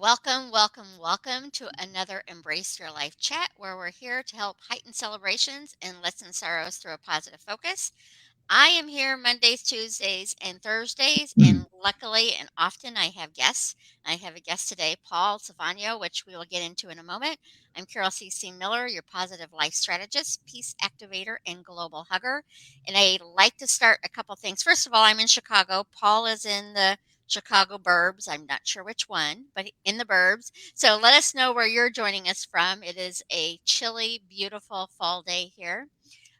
Welcome, welcome, welcome to another Embrace Your Life chat where we're here to help heighten celebrations and lessen sorrows through a positive focus. I am here Mondays, Tuesdays, and Thursdays, and luckily and often I have guests. I have a guest today, Paul Zavagno, which we will get into in a moment. I'm Carol C. Miller, your positive life strategist, peace activator, and global hugger. And I like to start a couple things. First of all, I'm in Chicago. Paul is in the Chicago burbs. I'm not sure which one, but in the burbs. So let us know where you're joining us from. It is a chilly, beautiful fall day here.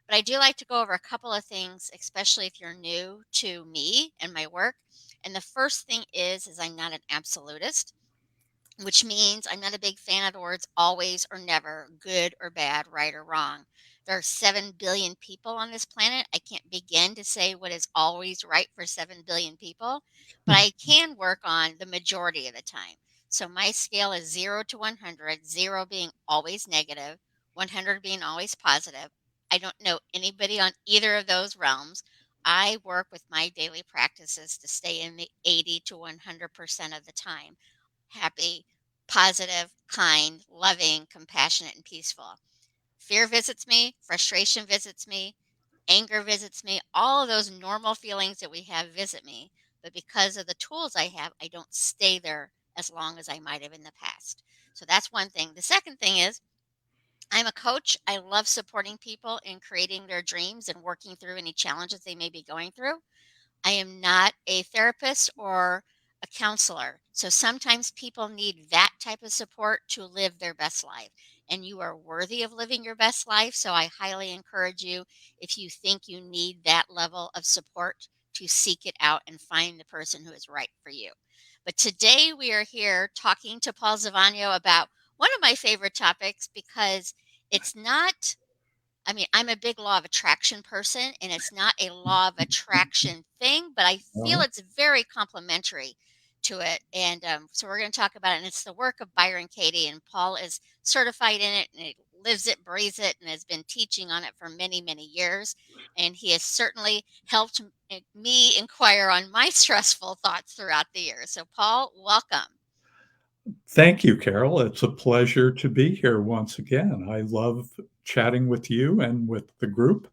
But I do like to go over a couple of things, especially if you're new to me and my work. And the first thing is I'm not an absolutist, which means I'm not a big fan of the words always or never, good or bad, right or wrong. There are 7 billion people on this planet. I can't begin to say what is always right for 7 billion people, but I can work on the majority of the time. So my scale is 0 to 100, 0 being always negative, 100 being always positive. I don't know anybody on either of those realms. I work with my daily practices to stay in the 80 to 100% of the time happy, positive, kind, loving, compassionate, and peaceful. Fear visits me, frustration visits me, anger visits me, all of those normal feelings that we have visit me. But because of the tools I have, I don't stay there as long as I might have in the past. So that's one thing. The second thing is I'm a coach. I love supporting people in creating their dreams and working through any challenges they may be going through. I am not a therapist or a counselor. So sometimes people need that type of support to live their best life. And you are worthy of living your best life. So I highly encourage you, if you think you need that level of support, to seek it out and find the person who is right for you. But today we are here talking to Paul Zavagno about one of my favorite topics because it's not I'm a big law of attraction person, and it's not a law of attraction thing, but I feel Well, it's very complementary to it. And so we're going to talk about it. And it's the work of Byron Katie, and Paul is certified in it, and he lives it, breathes it, and has been teaching on it for many, many years. And he has certainly helped me inquire on my stressful thoughts throughout the years. So, Paul, welcome. thank you, Carol. It's a pleasure to be here once again. I love chatting with you and with the group.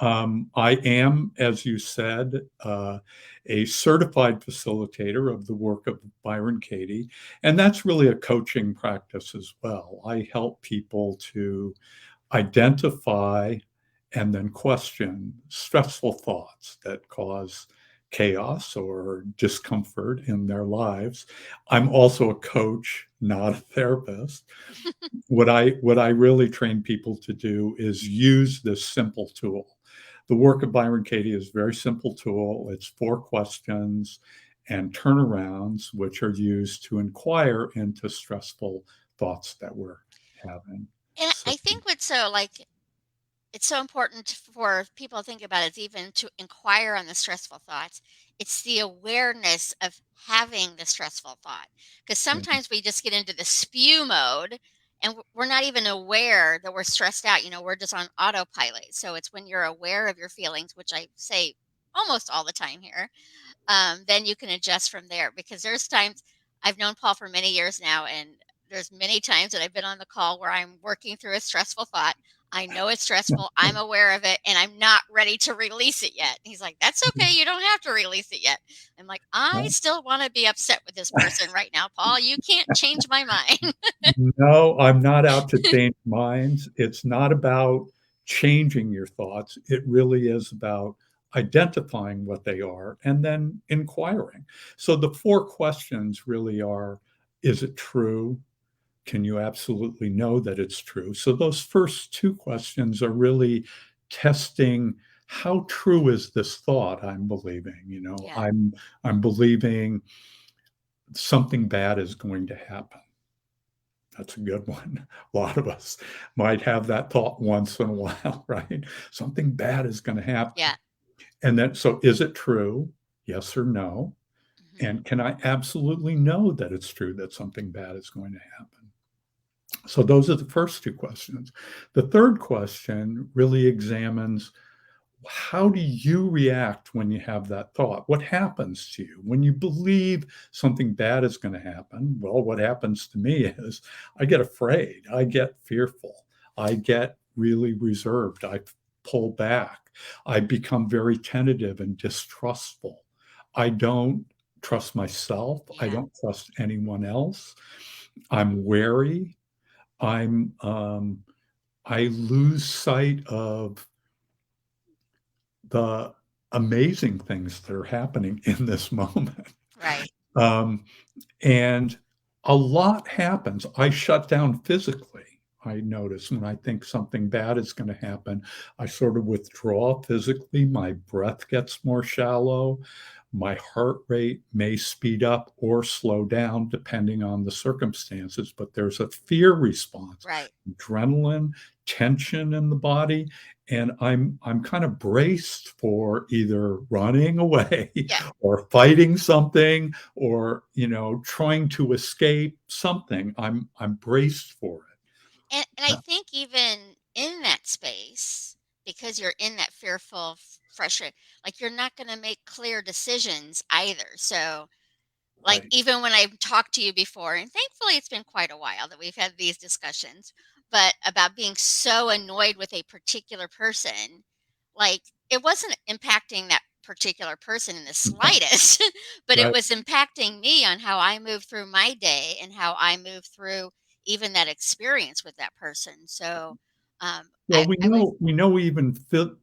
I am, as you said, a certified facilitator of the work of Byron Katie, and that's really a coaching practice as well. I help people to identify and then question stressful thoughts that cause chaos or discomfort in their lives. I'm also a coach, not a therapist. What I really train people to do is use this simple tool. The work of Byron Katie is a very simple tool. It's 4 questions and turnarounds, which are used to inquire into stressful thoughts that we're having. And So I think what's so it's so important for people to think about is even to inquire on the stressful thoughts. It's the awareness of having the stressful thought. Because yeah. sometimes we just get into the spew mode and we're not even aware that we're stressed out. We're just on autopilot. So it's when you're aware of your feelings, which I say almost all the time here, then you can adjust from there. Because there's times I've known Paul for many years now, and there's many times that I've been on the call where I'm working through a stressful thought. I know it's stressful. I'm aware of it, and I'm not ready to release it yet. He's like, "That's okay. You don't have to release it yet." I'm like, "I still want to be upset with this person right now, Paul. You can't change my mind." No, I'm not out to change minds. It's not about changing your thoughts. It really is about identifying what they are and then inquiring. So the 4 questions really are: is it true? Can you absolutely know that it's true? So those first 2 questions are really testing how true is this thought I'm believing? Yeah, I'm believing something bad is going to happen. That's a good one. A lot of us might have that thought once in a while, right? Something bad is going to happen. yeah. And then, so is it true? Yes or no? Hmm. And can I absolutely know that it's true that something bad is going to happen? So those are the first 2 questions. The third question really examines how do you react when you have that thought? What happens to you when you believe something bad is going to happen? Well, what happens to me is I get afraid, I get fearful, I get really reserved, I pull back, I become very tentative and distrustful. I don't trust myself, I Yeah. don't trust anyone else. I'm wary. I lose sight of the amazing things that are happening in this moment. Right. Um, and a lot happens. I shut down physically. I notice when I think something bad is going to happen, I sort of withdraw physically. My breath gets more shallow. My heart rate may speed up or slow down depending on the circumstances, but there's a fear response, Right. adrenaline, tension in the body, and I'm kind of braced for either running away Yeah. or fighting something or trying to escape something. I'm braced for And I it. think even in that space, because you're in that fearful, frustrated, like you're not going to make clear decisions either. So, like, Right. even when I've talked to you before, and thankfully it's been quite a while that we've had these discussions, but about being so annoyed with a particular person, like it wasn't impacting that particular person in the slightest, but it Right. was impacting me on how I move through my day and how I move through even that experience with that person. So, Well, we I was know we know even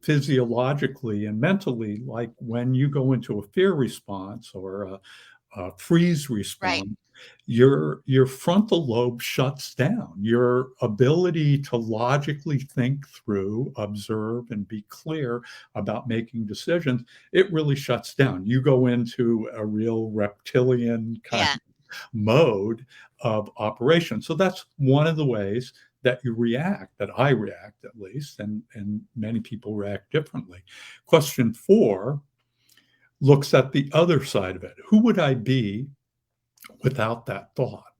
physiologically and mentally, like when you go into a fear response or a freeze right. response, your frontal lobe shuts down. Your ability to logically think through, observe, and be clear about making decisions, it really shuts down. You go into a real reptilian kind Yeah. mode of operation. So that's one of the ways that you react, that I react at least, and many people react differently. Question 4 looks at the other side of it. Who would I be without that thought?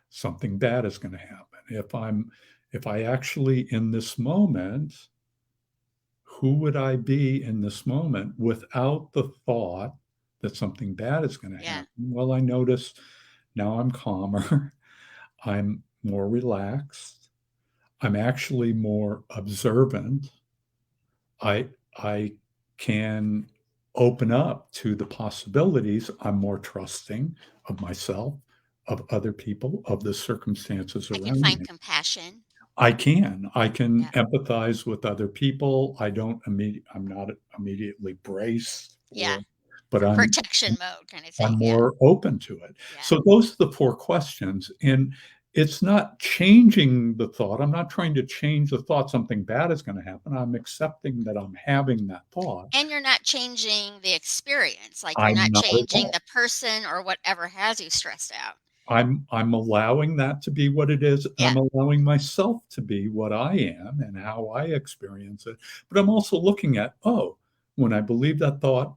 Something bad is going to happen. If I actually in this moment, who would I be in this moment without the thought that something bad is going to Yeah. happen? Well, I notice now I'm calmer. I'm more relaxed. I'm actually more observant. I can open up to the possibilities. I'm more trusting of myself, of other people, of the circumstances I can around find me. compassion. I can Yeah. empathize with other people. I'm not immediately braced Yeah. for, but Protection mode kind of I'm thing. Yeah. more open to it. Yeah. So those are the 4 questions, and it's not changing the thought. I'm not trying to change the thought something bad is gonna happen. I'm accepting that I'm having that thought. And you're not changing the experience, like, you're I'm not not at changing all. the person or whatever has you stressed out. I'm allowing that to be what it is, and Yeah, I'm allowing myself to be what I am and how I experience it, but I'm also looking at, "Oh, when I believe that thought,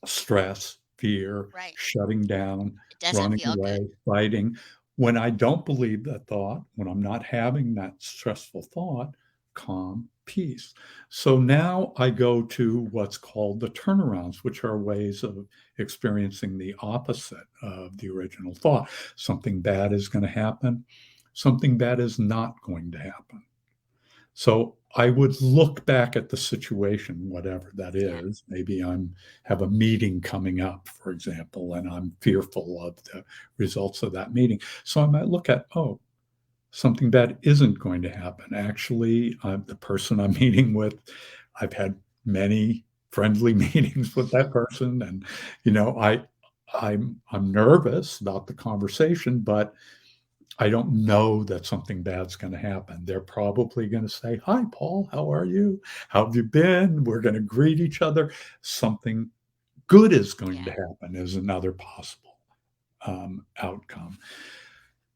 stress, fear, right. shutting down, It doesn't running feel good. away, fighting. When I don't believe that thought, when I'm not having that stressful thought, calm, peace. So now I go to what's called the turnarounds, which are ways of experiencing the opposite of the original thought. Something bad is going to happen, something bad is not going to happen. So I would look back at the situation, whatever that Yeah. is. Maybe I'm have a meeting coming up, for example, and I'm fearful of the results of that meeting. So I might look at, oh, something bad isn't going to happen. Actually, the person I'm meeting with, I've had many friendly meetings with Mhm. that person, and you know, I'm nervous about the conversation, but I don't know that something bad's going to happen. They're probably going to say, "Hi, Paul. How are you? How have you been?" We're going to greet each other. Something good is going to Yeah. happen, is another possible outcome.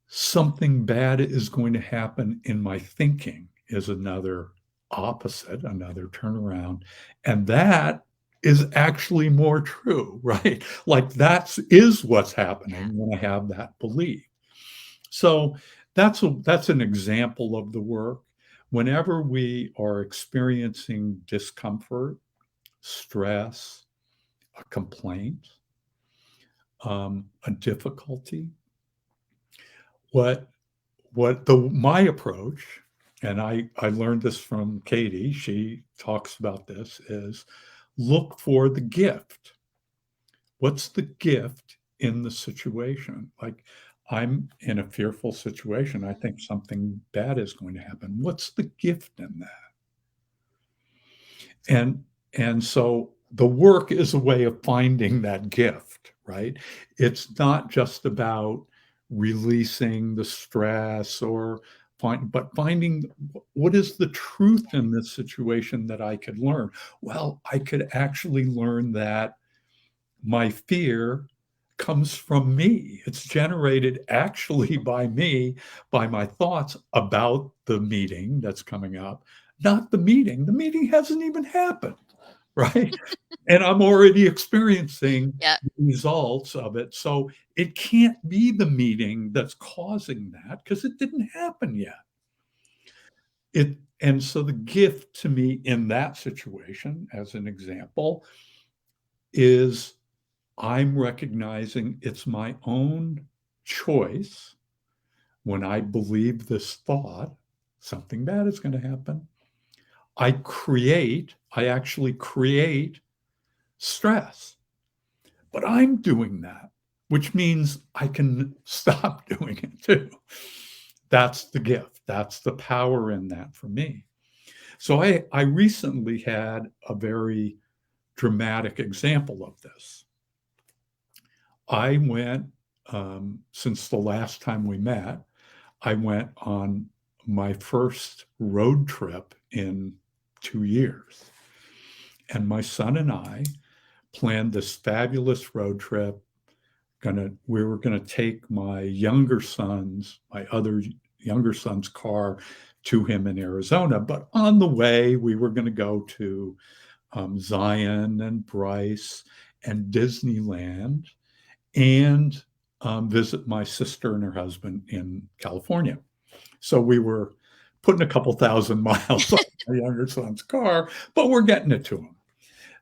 Something bad is going to happen in my thinking, is another opposite, another turnaround. And that is actually more true, right? Like is what's Yeah. happening when I have that belief. So that's an example of the work. Whenever we are experiencing discomfort, stress, a complaint, a difficulty. What my approach, and I learned this from Katie, she talks about this, is look for the gift. What's the gift in the situation? Like, I'm in a fearful situation. I Mhm. think something bad is going to happen. What's the gift in that? And so the work is a way of finding that gift, right? It's not just about releasing the stress or but finding what is the truth in this situation that I could learn. Well, I could actually learn that my fear comes from me. It's generated actually by me, by my thoughts about the meeting that's coming up, not the meeting. The meeting hasn't even happened, right? And I'm already experiencing Yeah. the results of it. So it can't be the meeting that's causing that because it didn't happen yet. And so the gift to me in that situation, as an example, is I'm recognizing it's my own choice when I believe this thought, something bad is going to happen. I actually create stress, but I'm doing that, which means I can stop doing it too. That's the gift. That's the power in that for me. So I recently had a very dramatic example of this. I went, since the last time we met, I went on my first road trip in 2 years. And my son and I planned this fabulous road trip. We were gonna take my other younger son's car to him in Arizona. But on the way, we were gonna go to Zion and Bryce and Disneyland and visit my sister and her husband in California. So we were putting a couple thousand miles on my younger son's car, but we're getting it to him.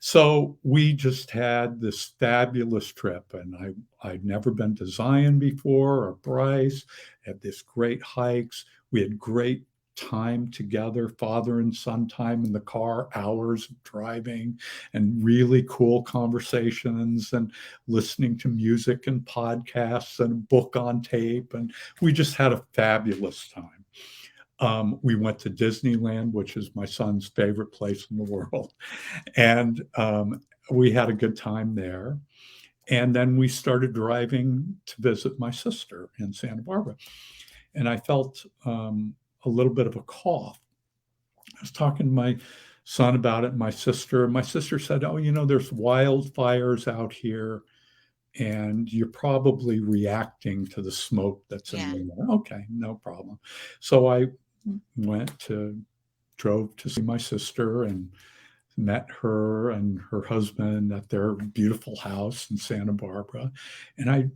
So we just had this fabulous trip, and I'd never been to Zion before or Bryce. Had this great hikes. We had great time together, father and son time in the car, hours of driving, and really cool conversations, and listening to music and podcasts and a book on tape, and we just had a fabulous time. We went to Disneyland, which is my son's favorite place in the world. And we had a good time there. And then we started driving to visit my sister in Santa Barbara. And I felt a little bit of a cough. I was talking to my son about it, my sister. And my sister said, "Oh, there's wildfires out here, and you're probably reacting to the smoke that's in Yeah. the air." Okay, no problem. So I went to drove to see my sister and met her and her husband at their beautiful house in Santa Barbara, and I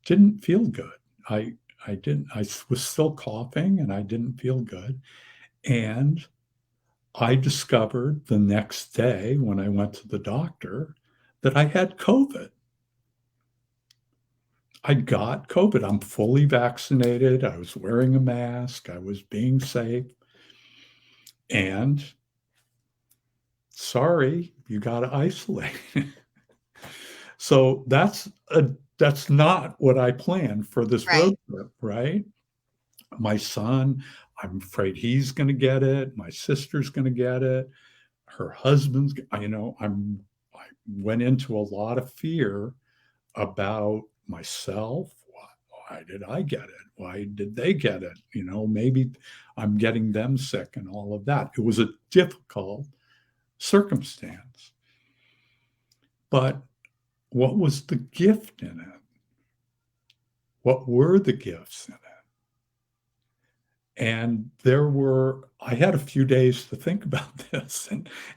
didn't feel good. I I didn't. I was still coughing, and I didn't feel good. And I discovered the next day when I went to the doctor that I had COVID. I got COVID. I'm fully vaccinated. I was wearing a mask. I was being safe. And sorry, you got to isolate. So that's not what I planned for this Right. road trip, right? My son, I'm afraid he's going to get it. My sister's going to get it. Her husband's, I went into a lot of fear about myself. Why did I get it? Why did they get it? Maybe I'm getting them sick and all of that. It was a difficult circumstance. But what was the gift in it? What were the gifts in it? And I had a few days to think about this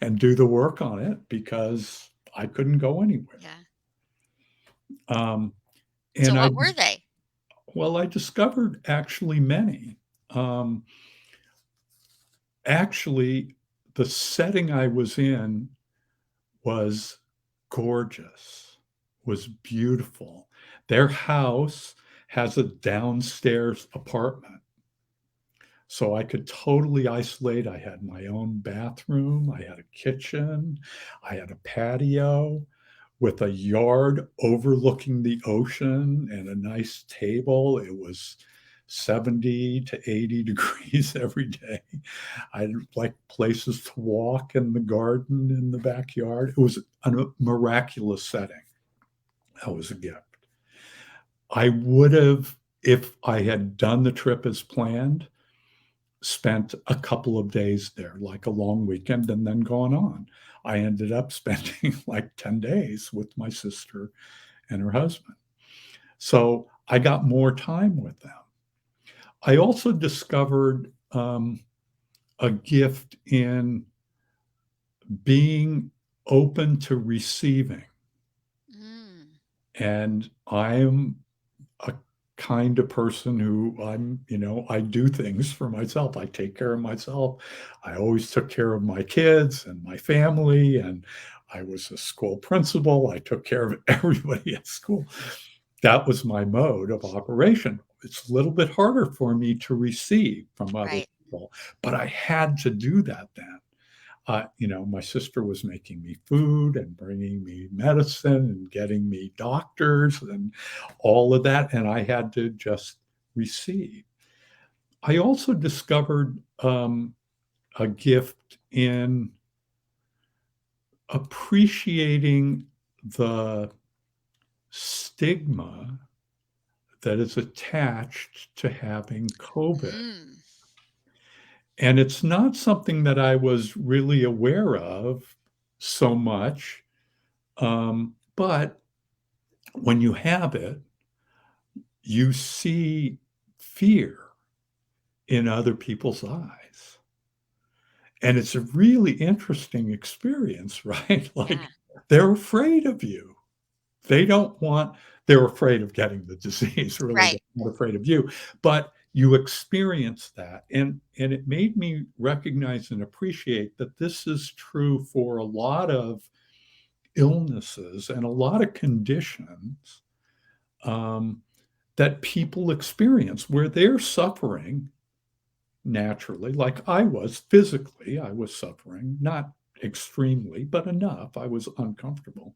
and do the work on it because I couldn't go anywhere. Yeah. Um, So and what were they? I discovered actually many. Um, Actually, the setting I was in was gorgeous, was beautiful. Their house has a downstairs apartment. So I could totally isolate. I had my own bathroom, I had a kitchen, I had a patio with a yard overlooking the ocean and a nice table. It was 70 to 80 degrees every day. I had like places to walk in the garden in the backyard. It was a miraculous setting. That was a gift. I would have, if I had done the trip as planned, spent a couple of days there, like a long weekend, and then gone on. I ended up spending like 10 days with my sister and her husband. So I got more time with them. I also discovered a gift in being open to receiving. Mm. And I am a kind of person who I do things for myself. I take care of myself. I always took care of my kids and my family. And I was a school principal. I took care of everybody at school. That was my mode of operation. It's a little bit harder for me to receive from other Right. people, but I had to do that then. My sister was making me food and bringing me medicine and getting me doctors and all of that. And I had to just receive. I also discovered a gift in appreciating the stigma that is attached to having COVID. Mm. And it's not something that I was really aware of so much. But when you have it, you see fear in other people's eyes. And it's a really interesting experience, right? Yeah. Like they're afraid of you. They don't want, they're afraid of getting the disease, really. They're Right. not afraid of you. But you experience that. And it made me recognize and appreciate that this is true for a lot of illnesses and a lot of conditions um, that people experience where they're suffering naturally, like I was physically, I was suffering, not extremely, but enough. I was uncomfortable.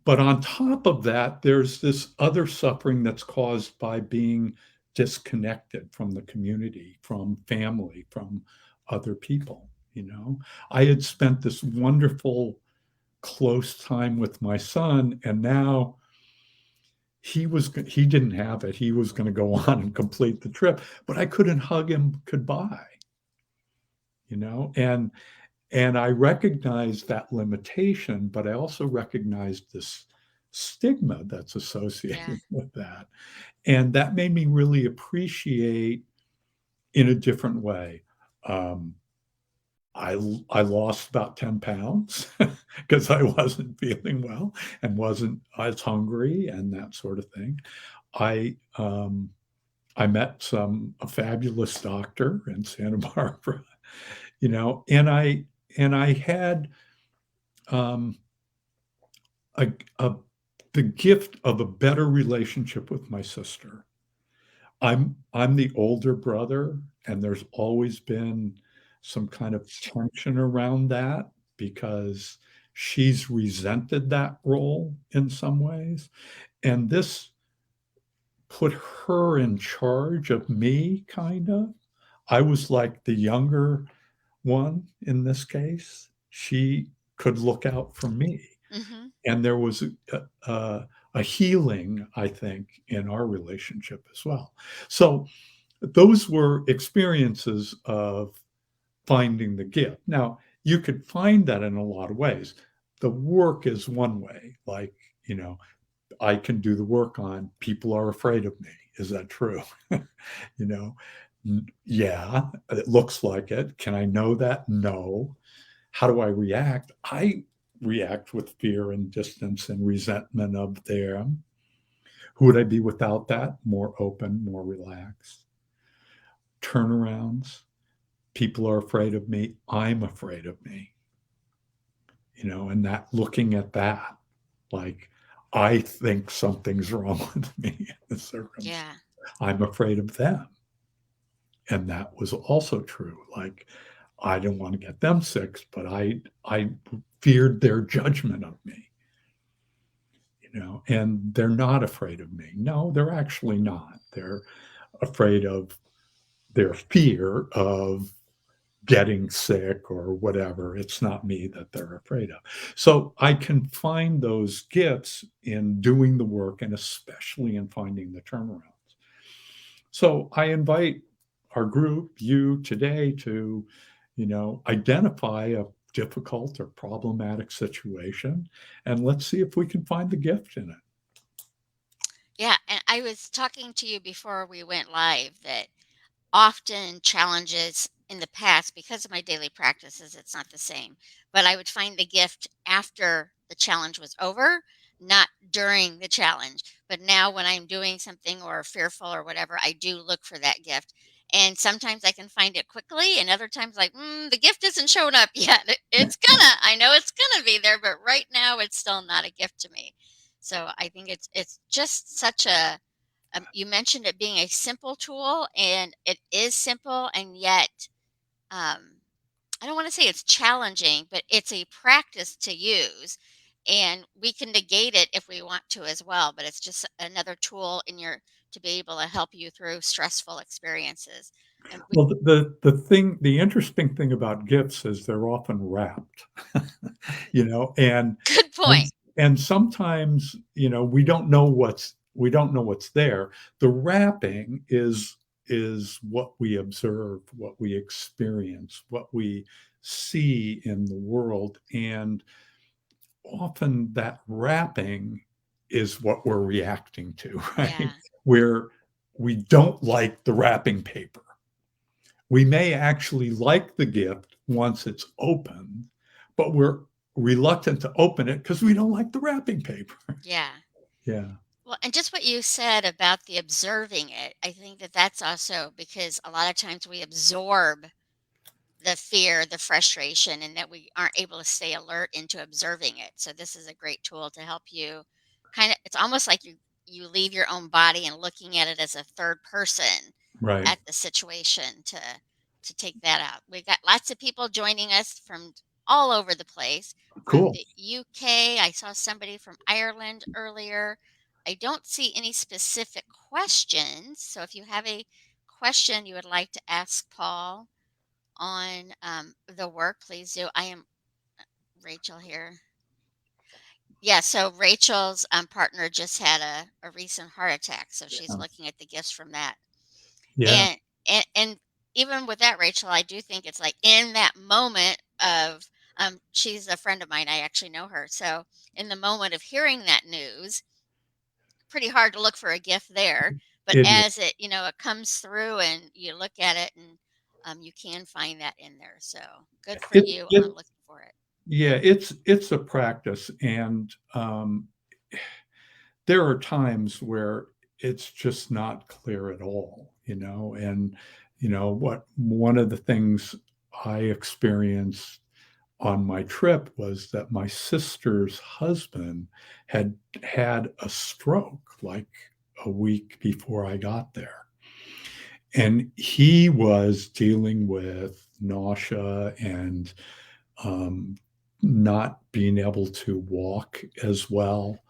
But on top of that, there's this other suffering that's caused by being disconnected from the community, from family, from other people. I had spent this wonderful close time with my son, and now he didn't have it. He was going to go on and complete the trip, but I couldn't hug him goodbye, and I recognized that limitation, but I also recognized this stigma that's Yeah. associated with that. And that made me really appreciate in a different way. Um, I lost about 10 pounds because I wasn't feeling well and wasn't as hungry and that sort of thing. I um, I met a fabulous doctor in Santa Barbara, and I had um, a, a the gift of a better relationship with my sister. I'm the older brother, and there's always been some kind of tension around that because she's resented that role in some ways. And this put her in charge of me, kind of. I was like the younger one in this case. She could look out for me. Mhm. And there was a healing, I think, in our relationship as well. So those were experiences of finding the gift. Now, you could find that in a lot of ways. The work is one way, like, you know, I can do the work on people are afraid of me. Is that true? you know, yeah, it looks like it. Can I know that? No. How do I react? I react with fear and distance and resentment of them. Who would I be without that? More open, more relaxed. Turnarounds. People are afraid of me. I'm afraid of me. and that looking at that, like, I think something's wrong with me in the circumstance. Yeah. I'm afraid of them. And that was also true. Like, I didn't want to get them sick, but I feared their judgment of me, and they're not afraid of me. No, they're actually not. They're afraid of their fear of getting sick or whatever. It's not me that they're afraid of. So I can find those gifts in doing the work and especially in finding the turnarounds. So I invite our group, you today, to, identify a difficult or problematic situation, and let's see if we can find the gift in it. Yeah, and I was talking to you before we went live that often challenges in the past, because of my daily practices, it's not the same. But I would find the gift after the challenge was over, not during the challenge. But now, when I'm doing something or fearful or whatever, I do look for that gift. And sometimes I can find it quickly, and other times, like, the gift isn't showing up yet. It's gonna, I know it's gonna be there, but right now it's still not a gift to me. So I think it's just such a you mentioned it being a simple tool, and it is simple, and yet um, I don't want to say it's challenging, but it's a practice to use, and we can negate it if we want to as well. But it's just another tool in your to be able to help you through stressful experiences. And we, Well, the interesting thing about gifts is they're often wrapped, you know, and good and point. and sometimes, we don't know what's there. The wrapping is what we observe, what we experience, what we see in the world, and often that wrapping is what we're reacting to, right? Yeah, Where we don't like the wrapping paper. We may actually like the gift once it's opened, but we're reluctant to open it because we don't like the wrapping paper. yeah. Yeah, Well, and just what you said about the observing it, I think that that's also because a lot of times we absorb the fear, the frustration, and that we aren't able to stay alert into observing it. So this is a great tool to help you kind of, it's almost like you leave your own body and looking at it as a third person right. at the situation to take that out. We've got lots of people joining us from all over the place, from Cool. the UK. I saw somebody from Ireland earlier. I don't see any specific questions. So if you have a question you would like to ask Paul on the work, please do. I am Rachel here. Yeah, so Rachel's partner just had a recent heart attack, so she's Yeah. looking at the gifts from that. Yeah. And even with that, Rachel, I do think it's like in that moment of she's a friend of mine. I actually know her. So in the moment of hearing that news, pretty hard to look for a gift there. But It is. as it comes through and you look at it, and you can find that in there. So good for It, you on it, looking for it. yeah, it's a practice, and there are times where it's just not clear at all, and what one of the things I experienced on my trip was that my sister's husband had had a stroke like a week before I got there. And he was dealing with nausea and um, not being able to walk as well,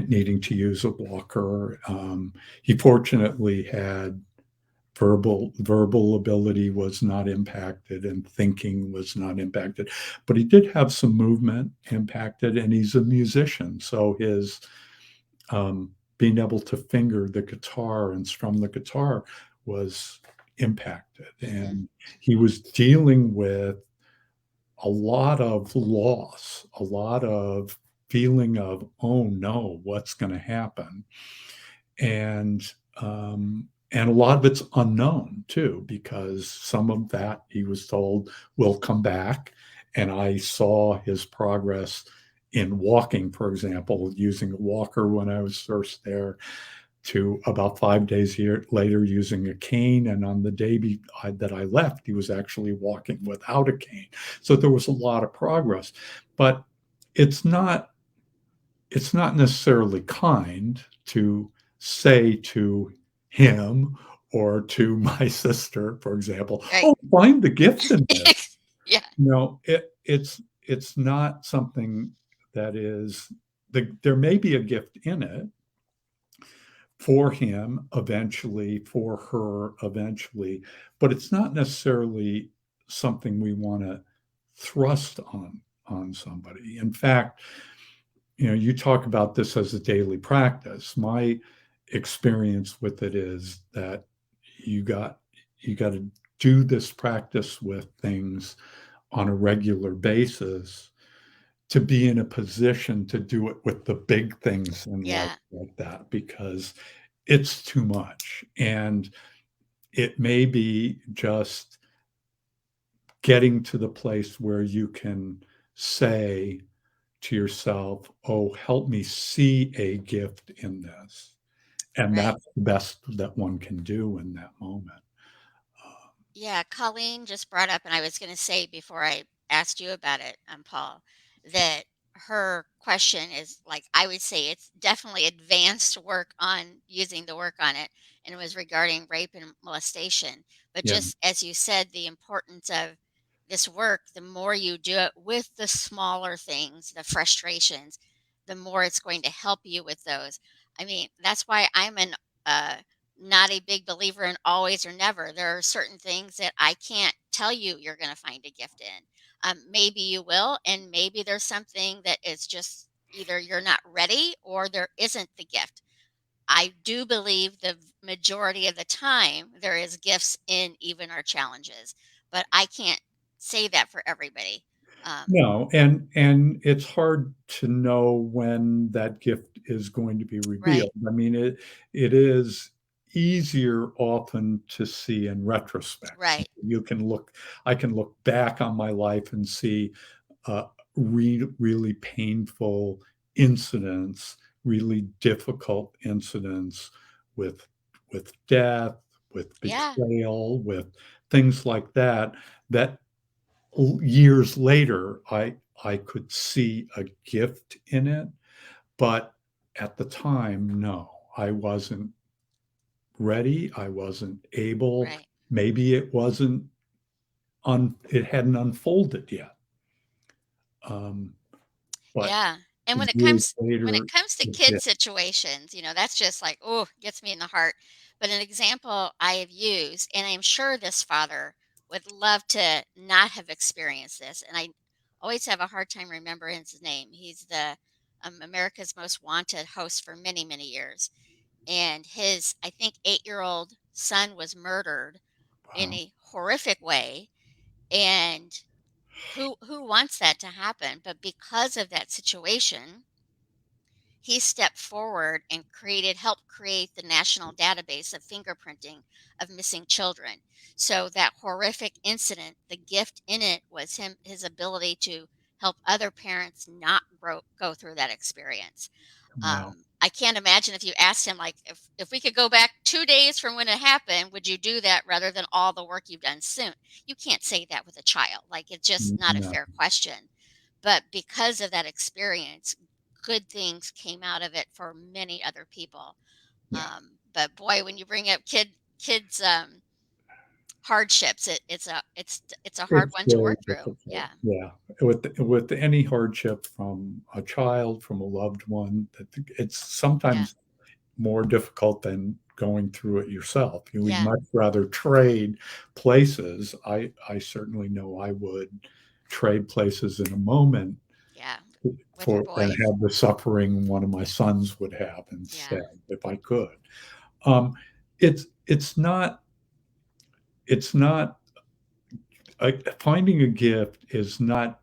needing to use a walker. He fortunately had verbal ability was not impacted and thinking was not impacted, but he did have some movement impacted, and he's a musician, so his being able to finger the guitar and strum the guitar was impacted, Hmm. and he was dealing with a lot of loss, a lot of feeling of, oh no, what's going to happen, and and a lot of it's unknown too, because some of that he was told will come back, and I saw his progress in walking, for example, using a walker when I was first there. to about 5 days later using a cane. And on the day that I left, he was actually walking without a cane. So there was a lot of progress. But it's not it's not necessarily kind to say to him or to my sister, for example, Right. "Oh, find the gift in this." Yeah. It's not something that is there may be a gift in it for him eventually, for her eventually, but it's not necessarily something we want to thrust on somebody. In fact, you talk about this as a daily practice. My experience with it is that you got you got to do this practice with things on a regular basis to be in a position to do it with the big things in life Yeah. like that, because it's too much. And it may be just getting to the place where you can say to yourself, "Oh, help me see a gift in this." And Right. that's the best that one can do in that moment. Uh, Yeah, Colleen just brought up, and I was going to say before I asked you about it, Paul, that her question is like, I would say it's definitely advanced work on using the work on it, and it was regarding rape and molestation. But yeah, just as you said, the importance of this work, the more you do it with the smaller things, the frustrations, the more it's going to help you with those. I mean, that's why I'm an uh, not a big believer in always or never. There are certain things that I can't tell you you're going to find a gift in. Maybe you will, and maybe there's something that is just either you're not ready or there isn't the gift. I do believe the majority of the time there is gifts in even our challenges, but I can't say that for everybody. Um, no, and it's hard to know when that gift is going to be right, revealed. I mean, it is easier often to see in retrospect. right, You can look, I can look back on my life and see uh, really painful incidents, really difficult incidents with death, with yeah, betrayal, with things like that. That years later, I could see a gift in it, but at the time, no, I wasn't ready. I wasn't able. right. Maybe it hadn't unfolded yet. Um, but Yeah, and years when later, it comes to it kid did. situations, that's just like, oh, gets me in the heart. But an example I have used, and I'm sure this father would love to not have experienced this, and I always have a hard time remembering his name. He's the America's Most Wanted host for many, many years, and his, I think, 8-year-old son was murdered in Wow. a horrific way, and who wants that to happen? But because of that situation, he stepped forward and helped create the national database of fingerprinting of missing children. So that horrific incident, the gift in it was his ability to help other parents not go through that experience. Wow. I can't imagine if you asked him, like, if we could go back 2 days from when it happened, would you do that rather than all the work you've done soon? You can't say that with a child. Like, it's just not a No. fair question. But because of that experience, good things came out of it for many other people. Yeah. But boy, when you bring up kids hardships, it's a hard It's one to very work through. difficult. Yeah, Yeah. With any hardship from a child, from a loved one, that it's yeah, sometimes more difficult than going through it yourself. We'd yeah, much rather trade places. I certainly know I would trade places in a moment yeah. With your for and boys, have the suffering one of my sons would have yeah, instead, if I could. Um, it's not it's not finding a gift is not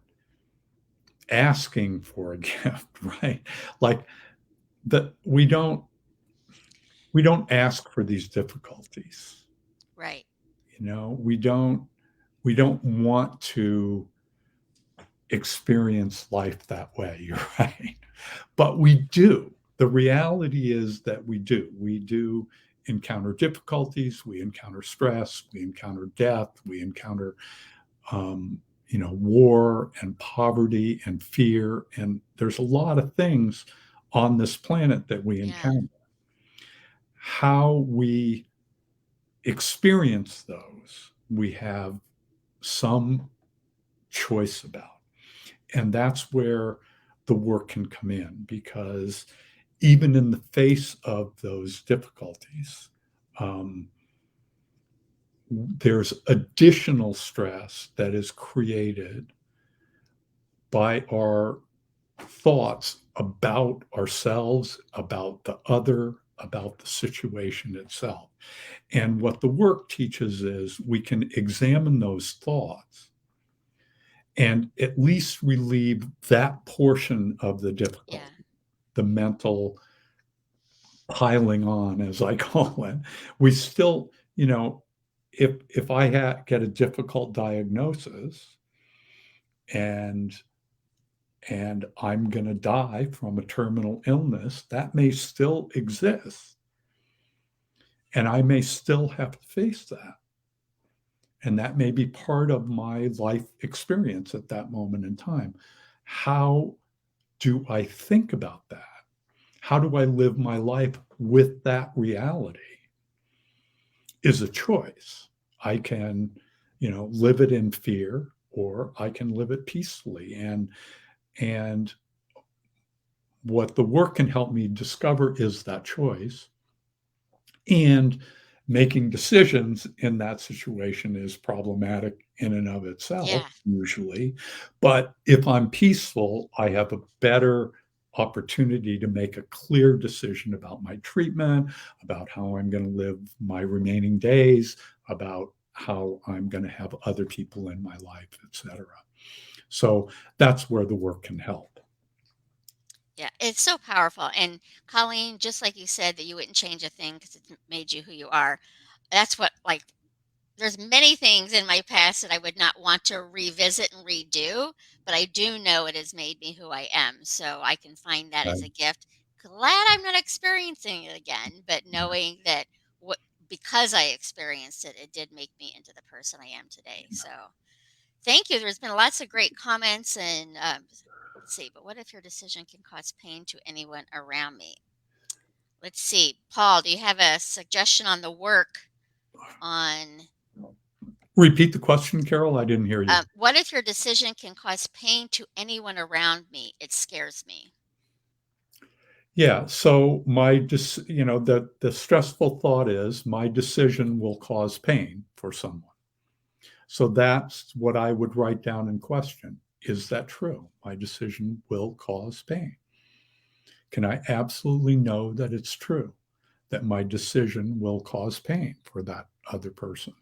asking for a gift, right? Like that we don't ask for these difficulties. right, We don't want to experience life that way. You're right, but we do. the reality is that we do encounter difficulties, we encounter stress, we encounter death, we encounter um, war and poverty and fear, and there's a lot of things on this planet that we Yeah. encounter. How we experience those, we have some choice about. And that's where the work can come in, because even in the face of those difficulties, um, there's additional stress that is created by our thoughts about ourselves, about the other, about the situation itself. And what the work teaches is we can examine those thoughts and at least relieve that portion of the Yeah. difficulty, the mental piling on, as I call it. We still, if I get a difficult diagnosis and I'm going to die from a terminal illness, that may still exist, and I may still have to face that. And that may be part of my life experience at that moment in time. How do I think about that? How do I live my life with that reality is a choice. I can, live it in fear, or I can live it peacefully. And what the work can help me discover is that choice. And making decisions in that situation is problematic in and of itself, Yeah. usually. But if I'm peaceful, I have a better opportunity to make a clear decision about my treatment, about how I'm going to live my remaining days, about how I'm going to have other people in my life, etc. So that's where the work can help. Yeah. It's so powerful. And Colleen, just like you said that you wouldn't change a thing because it made you who you are. That's what, like, there's many things in my past that I would not want to revisit and redo, but I do know it has made me who I am. So I can find that as Right? a gift. Glad I'm not experiencing it again, but knowing that what because I experienced it, it did make me into the person I am today. So thank you. There's been lots of great comments and let's see, but what if your decision can cause pain to anyone around me? Let's see. Paul, do you have a suggestion on the work on Repeat the question, Carol. I didn't hear you. what if your decision can cause pain to anyone around me? It scares me. Yeah. So the stressful thought is my decision will cause pain for someone. So that's what I would write down in question. Is that true? My decision will cause pain. Can I absolutely know that it's true, that my decision will cause pain for that other person?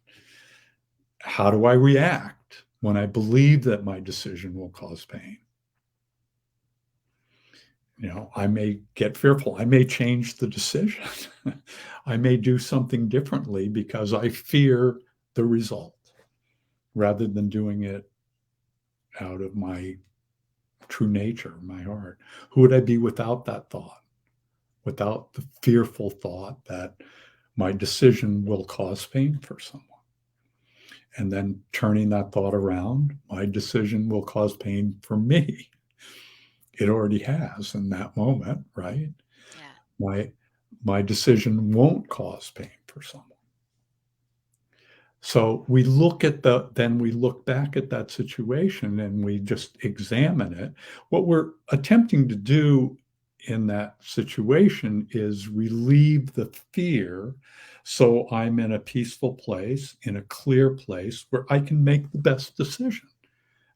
How do I react when I believe that my decision will cause pain? I may get fearful. I may change the decision. I may do something differently because I fear the result rather than doing it out of my true nature, my heart. Who would I be without that thought? Without the fearful thought that my decision will cause pain for someone. And then turning that thought around, my decision will cause pain for me. It already has in that moment, right? Yeah. My my decision won't cause pain for someone. So we look back at that situation and we just examine it. What we're attempting to do in that situation is relieve the fear, so I'm in a peaceful place, in a clear place where I can make the best decision.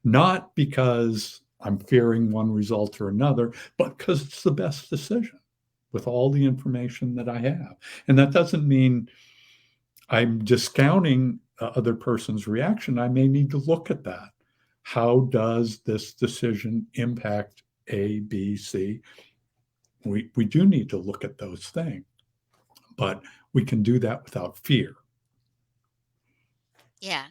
Not because I'm fearing one result or another, but because it's the best decision with all the information that I have. And that doesn't mean I'm discounting the other person's reaction. I may need to look at that. How does this decision impact A, B, C? We do need to look at those things, but we can do that without fear. Yeah.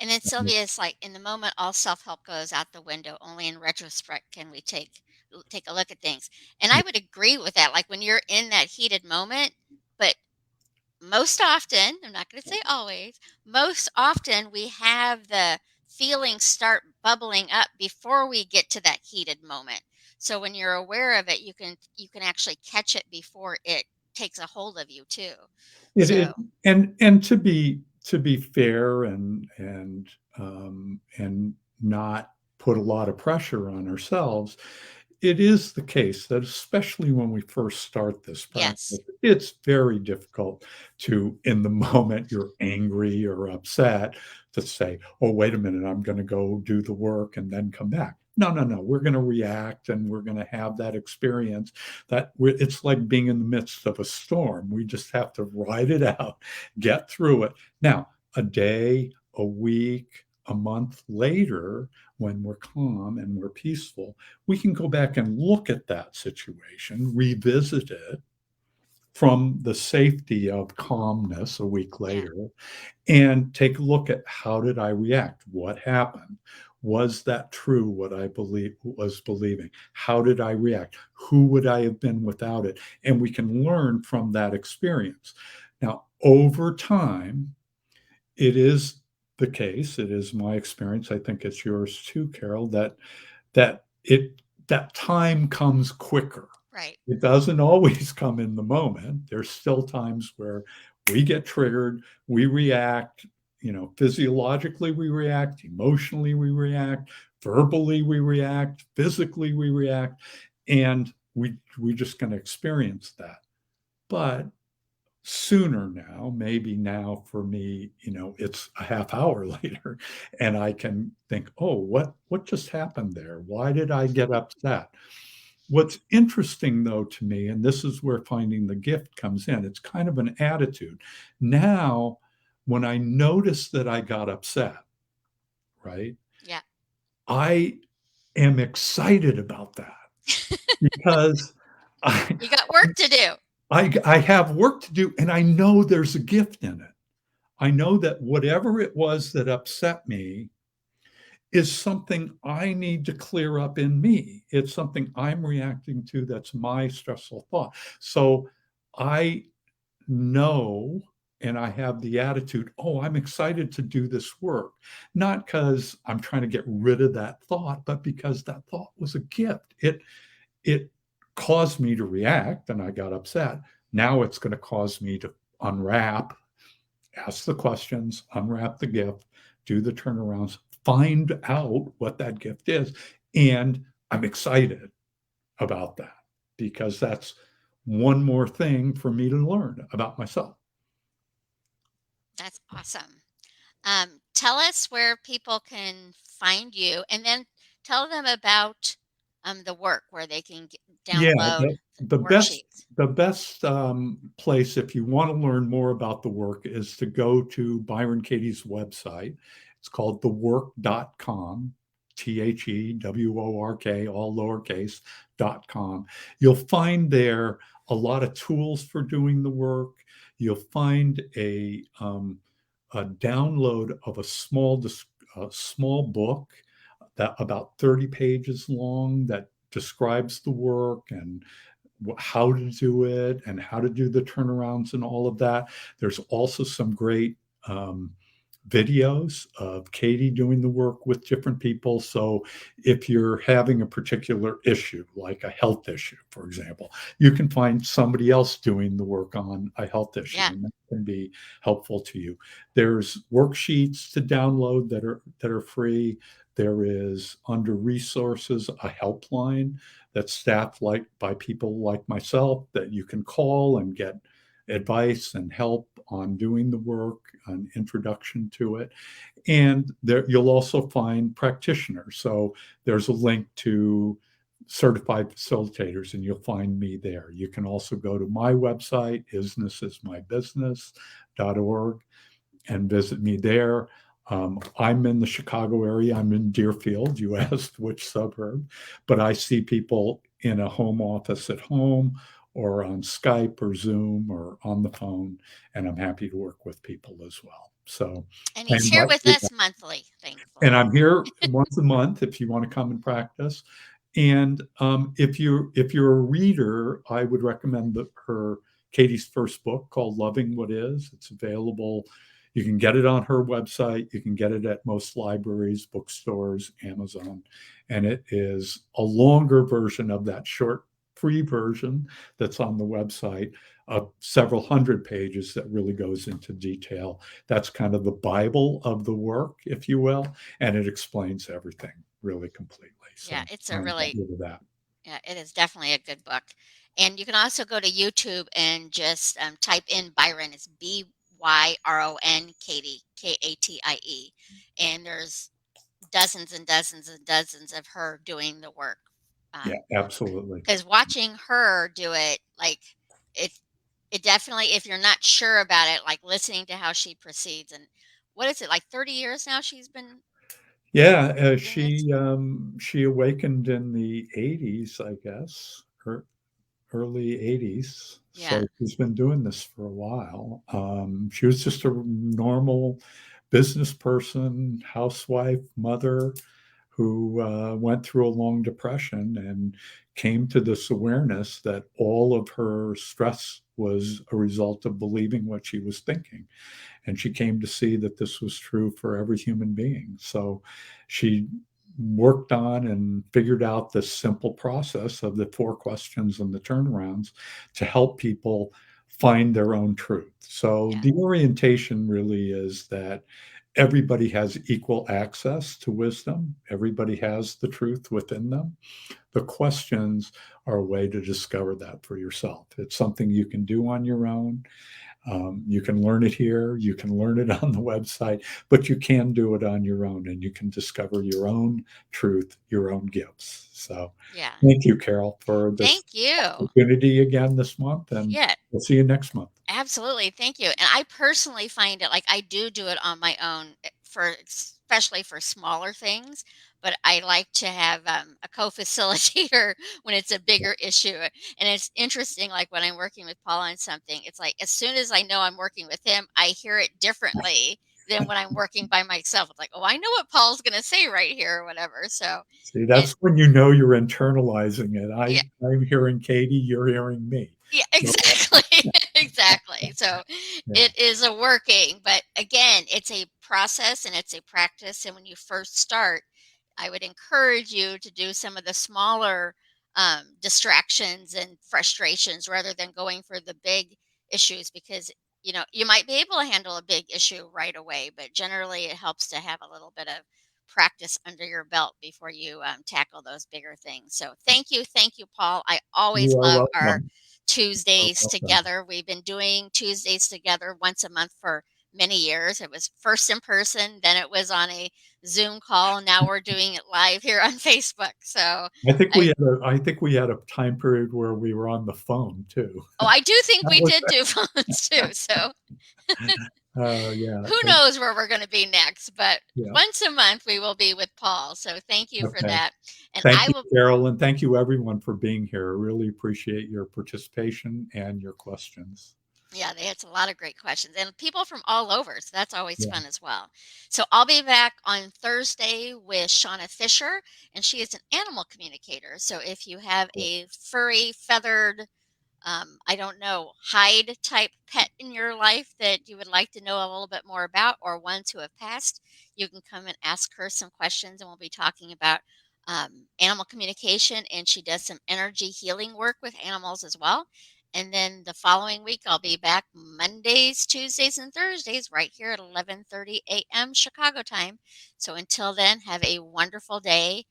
And then Sylvia is like, in the moment, all self help goes out the window. Only in retrospect can we take take a look at things. And I would agree with that. Like when you're in that heated moment, but most often, I'm not going to say always, most often we have the feelings start bubbling up before we get to that heated moment. So when you're aware of it, you can actually catch it before it takes a hold of you too. it So, and to be fair and not put a lot of pressure on ourselves, it is the case that especially when we first start this yes. practice, it's very difficult to, in the moment you're angry or upset, to say, "Oh, wait a minute, I'm going to go do the work and then come back." No, no, no. We're going to react and we're going to have that experience it's like being in the midst of a storm. We just have to ride it out, get through it. Now, a day, a week, a month later, when we're calm and we're peaceful, we can go back and look at that situation, revisit it from the safety of calmness a week Yeah. later, and take a look at how did I react? What happened? Was that true what I was believing? How did I react? Who would I have been without it? And we can learn from that experience. Now, over time, it is the case, it is my experience, I think it's yours too, Carol, that it that time comes quicker. Right. It doesn't always come in the moment. There's still times where we get triggered, we react, physiologically we react, emotionally we react, verbally we react, physically we react, and we just going to experience that. But sooner now, maybe now for me, it's a half hour later, and I can think, oh, what just happened there? Why did I get upset? What's interesting though to me, and this is where finding the gift comes in, it's kind of an attitude. Now, when I notice that I got upset, right, Yeah. I am excited about that because I You got work to do. I have work to do and I know there's a gift in it. I know that whatever it was that upset me is something I need to clear up in me. It's something I'm reacting to that's my stressful thought. So I know and I have the attitude, oh, I'm excited to do this work. Not because I'm trying to get rid of that thought, but because that thought was a gift. It caused me to react and I got upset. Now it's going to cause me to unwrap, ask the questions, unwrap the gift, do the turnarounds, find out what that gift is. And I'm excited about that because that's one more thing for me to learn about myself. That's awesome. Tell us where people can find you, and then tell them about the work where they can Yeah, download the best worksheets. the best place if you want to learn more about the work is to go to Byron Katie's website. It's called thework.com, THEWORK, all lowercase.com. You'll find there a lot of tools for doing the work. You'll find a download of a small book that about 30 pages long that describes the work and how to do it and how to do the turnarounds and all of that. There's also some great um, videos of Katie doing the work with different people. So if you're having a particular issue, like a health issue, for example, you can find somebody else doing the work on a health issue, Yeah. and that can be helpful to you. There's worksheets to download that are free. There is under resources a helpline that's staffed like by people like myself that you can call and get advice and help on doing the work, an introduction to it. And there you'll also find practitioners. So there's a link to certified facilitators and you'll find me there. You can also go to my website, isnessismybusiness.org, and visit me there. I'm in the Chicago area. I'm in Deerfield. You asked which suburb, but I see people in a home office at home or on Skype or Zoom or on the phone, and I'm happy to work with people as well. So, And he's and here with us monthly, and thankfully. I'm here once a month if you want to come and practice. And if you're a reader, I would recommend her Katie's first book called Loving What Is. It's available. You can get it on her website. You can get it at most libraries, bookstores, Amazon, and it is a longer version of that short free version that's on the website of several hundred pages that really goes into detail. That's kind of the Bible of the work, if you will, and it explains everything really completely. Yeah, So it's I a invite really you to that. yeah, it is definitely a good book. And you can also go to YouTube and just type in Byron. It's Byron, Katie, Katie. And there's dozens and dozens and dozens of her doing the work. Yeah, absolutely. Because watching her do it, like it, it definitely, if you're not sure about it, like listening to how she proceeds, and what is it, like 30 years now she's been Yeah, doing this? she awakened in the 80s, I guess, or early 80s. Yeah, So she's been doing this for a while. She was just a normal business person, housewife, mother who went through a long depression and came to this awareness that all of her stress was a result of believing what she was thinking. And she came to see that this was true for every human being. So she worked on and figured out this simple process of the four questions and the turnarounds to help people find their own truth. So yeah, the orientation really is that everybody has equal access to wisdom, everybody has the truth within them. The questions are a way to discover that for yourself. It's something you can do on your own. You can learn it here, you can learn it on the website, but you can do it on your own and you can discover your own truth, your own gifts. So yeah. thank you, Carol, for this Thank you. opportunity again this month, and Yeah, we'll see you next month. absolutely, thank you. And I personally find it like I do it on my own for especially for smaller things, but I like to have a co-facilitator when it's a bigger issue. And it's interesting, like when I'm working with Paul on something, it's like as soon as I know I'm working with him, I hear it differently than when I'm working by myself. It's like, oh, I know what Paul's going to say right here or whatever. So, See, and that's when you know you're internalizing it. yeah, I'm hearing Katie, you're hearing me. yeah, So, exactly. Exactly. So yeah, it is a working, but again, it's a process and it's a practice. And when you first start, I would encourage you to do some of the smaller distractions and frustrations rather than going for the big issues because you might be able to handle a big issue right away, but generally it helps to have a little bit of practice under your belt before you tackle those bigger things. So thank you, Paul. I always you are love our welcome. You are Tuesdays welcome. together. We've been doing Tuesdays together once a month for many years. It was first in person, then it was on a Zoom call. Now we're doing it live here on Facebook. So I I think we had a time period where we were on the phone too. oh, I do think That we was did do phones too. So yeah, who knows where we're going to be next, but yeah. once a month we will be with Paul. So thank you for Okay. that. And Thank I you, will Carol, and thank you everyone for being here. I really appreciate your participation and your questions. Yeah, they had a lot of great questions and people from all over. So that's always Yeah. fun as well. So I'll be back on Thursday with Shauna Fisher, and she is an animal communicator. So if you have a furry, feathered, I don't know, hide type pet in your life that you would like to know a little bit more about, or ones who have passed, you can come and ask her some questions, and we'll be talking about animal communication. And she does some energy healing work with animals as well. And then the following week, I'll be back Mondays, Tuesdays, and Thursdays right here at 11:30 a.m. Chicago time. So until then, have a wonderful day.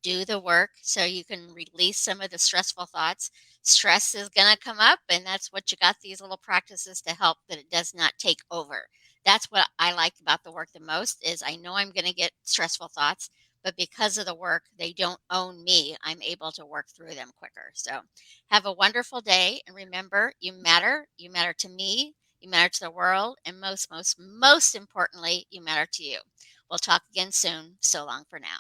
Do the work so you can release some of the stressful thoughts. Stress is going to come up, and that's what you got these little practices to help that it does not take over. That's what I like about the work the most is I know I'm going to get stressful thoughts, but because of the work, they don't own me. I'm able to work through them quicker. So have a wonderful day, and remember, you matter. You matter to me, you matter to the world, and most importantly, you matter to you. We'll talk again soon. So long for now.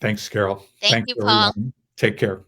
Thanks, Carol. Thank Thanks, you, Paul. everyone. Take care.